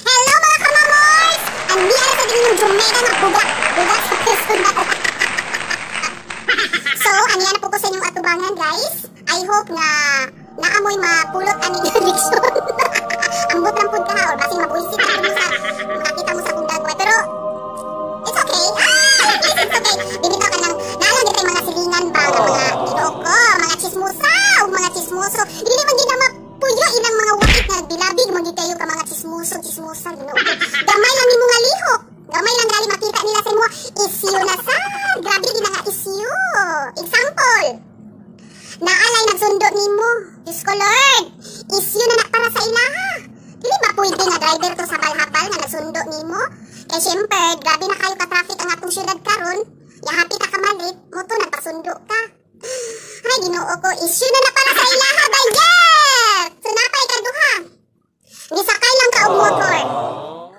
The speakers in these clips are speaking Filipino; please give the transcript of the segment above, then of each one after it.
Hello mga kamamors! Andi na sa din yung Jumena nga buga sa personal. So, andi na po ko sa inyong atubangan guys. I hope na naamoy mapulot ani connection. Ambot lang pud ka or basi mabuisit ka mo sa makakita mo sa kung dagway. Pero it's okay. It's okay. Bibitaw ka lang. Naalang dito yung mga silingan ba nga mga ginoo ko, mga chismosa o mga chismoso. Hindi man din na mapuyo ilang mga wakit na bilabig mo di kayo ka mga chismosa ginoo ko. Gamay lang ni mga lihok. Gamay lang gali makita nila sa mo issue na sa. Grabe din nga issue. Example. Naalay nagsundo nimo. Diyos ko Lord. Issue na para sa ilaha. Dili ba pwede nga driver to sa balhabal nga nagsundo nimo? Kaya syempre, grabe na kayo ka-traffic ang atong syudad karon. Yahapit ka kamalit, mo to nagpasundo ka. Ay, ginoo ko, issue na para sa ilaha ba? Yes! So napay ka duha. Nisakay lang ka og motor.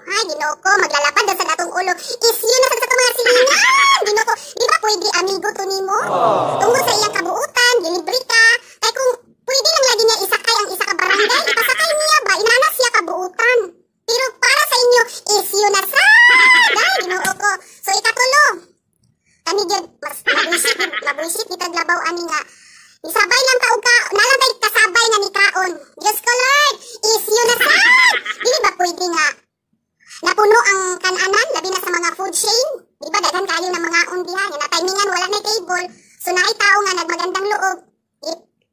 Ay, ginoo ko, maglalapad na sa atong ulo. Issue na sa mga silingan. Ginoo ko, di ba pwede amigo to nimo? Tungo sa iyang kabuutan, dilibre ka. Kaya kung pwede lang lagi niya isakay ang isa ka barangay, ipasakay niya ba? Inanas siya kabuutan. Pero para sa inyo, issue na sa. Dahil ginoo ko. So ikatulo. Kani gyud mas mabuisit kita labaw ani nga. Isabay lang ka og ka, nalang kay kasabay nga ni kaon. Diyos ko Lord, issue na sa. Dili ba pwede nga napuno ang kananan labi na sa mga food chain? Di ba daghan kayo ng mga undihan nga timingan wala na table. So naay tao nga nagmagandang loob.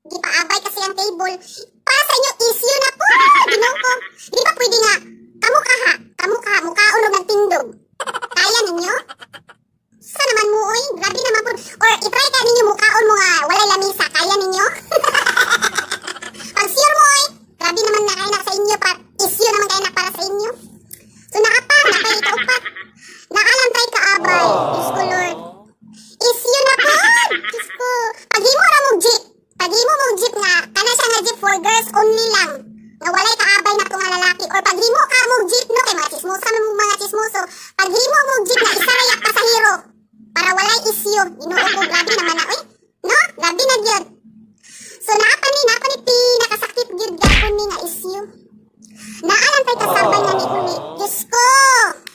Di paabay kasi ang table. Para sa inyo, issue na po. Ginoo ko. Di ba pwede nga kamukha, mukhaon og nagtindog. Kaya ninyo? Sa naman mo, oy, grabe naman po. Or itry ka ninyo mukhaon mo nga, walay lamisa. Kaya ninyo? Pag sure mo, oy, grabe naman na kayo na sa inyo. Issue naman kayo na para sa inyo. So nakaupat. Nakalantay ka, abay. Diyos ko, Lord. Issue na po. Diyos ko. Paghimo na mong jeep. Paghimo mong jeep nga, kana siya nga jeep for girls only lang. Nga walay kaabay na itong lalaki. Or paghimo ka mong jeep, no? Kay mga chismosa mong mga chismoso. Paghimo mong jeep na isa rayak pasahero. Para walay issue. Ginoo ko, grabe naman na. Uy, no? Grabe na gyud. So napani pinakasakit gyud gapon ni nga issue. Naalang kay kasabay nga ni uli. Diyos ko!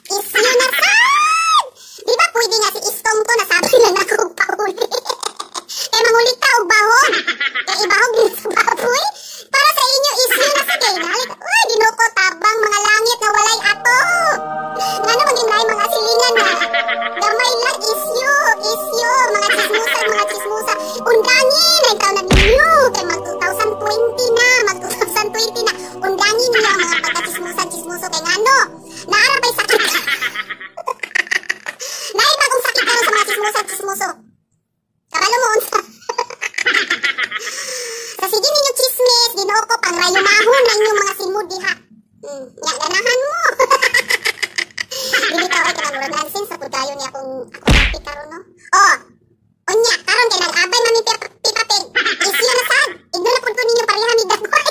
Issue na sad! Di ba pwede nga si Istong to nasabi na ako pauli? Kaya mangulit ka og bahog. Kaya ibahog din sa baboy. Para sa inyo, issue na sa kayo. Uy, ginoo ko, tabang mga langit na walay ato. Nga naman din na mga silingan na. Gamay lang, issue. Mga chismosa. Undangin, ay taon na ninyo. Kaya mag 2020 na. Undangin niyo ang mga pagka-chismoso. Kaya nga no, naarabay sakit ka. Naibagong sakit ka sa mga chismoso. Kabalo mo unsa. Sa sige ninyo chismis, ginoo ko, pang rayumahon na inyong mga simod diha. Nga, ganahan mo. Dili ka, oy, kanang murag nonsense sa pagkayo niya kung ako topic karon no? Oh, unya, karon kay nag-abay mami pipapig. Issue na sad. Ignore po ninyo pareha ni Dagoy.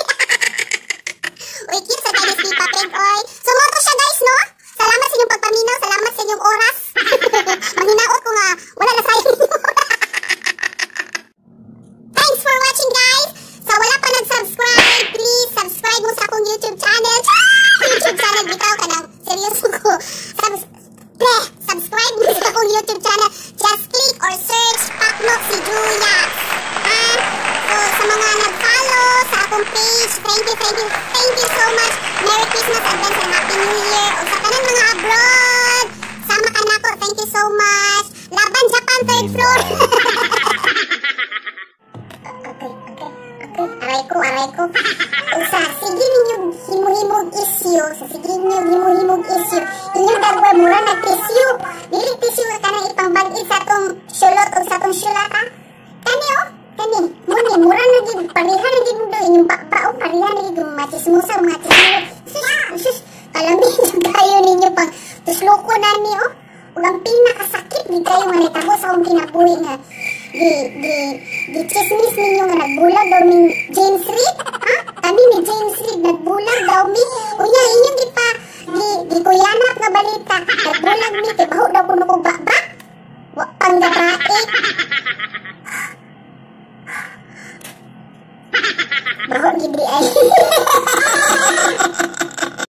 Uy, keep sa tayo pipapig, oy. So, moto siya guys, no? Salamat sa inyong pagpaminaw, salamat sa inyong oras. Manghinaot ko nga, wala na sayo. Thanks for watching guys. Sa wala pa nag-subscribe, please subscribe mo sa akong YouTube channel. YouTube channel, bitaw ka ng seryoso ko. Subscribe mo sa akong YouTube channel. Just click or search Paknok si Julius. Ha? So sa mga nag-follow sa akong page, thank you so much. Merry Christmas, advance and Happy New Year. O sa tanan mga abroad, sama ka na ko. Thank you so much. Laban Japan, 3rd floor. Aray ko. Sa sige ninyong himo-himog issue. Inyong dagwa mura na tissue. Dili tissue ka na ipambag-id sa tong sulot o sa tong sulata. Kani o? Kani. Mura na gid. Parihan na gid mo do. Inyong bakbao. Parihan na gid. Mga chismosa. Sus. Kalamin tayo ninyo pang tusloko na ni o. Huwag ang pinakasakit. Di kayo nga nagtabo sa akong kinabuhi nga. Di chismis ninyo nga nagbulag daw ni James Reid. Ha? Kami ni James Reid nagbulag daw mi. Unya inyong di kuyanap nga balita. Nagbulag mi. Tibaho daw kuno ko baba. Wak pang gabae. Baho gibri ay.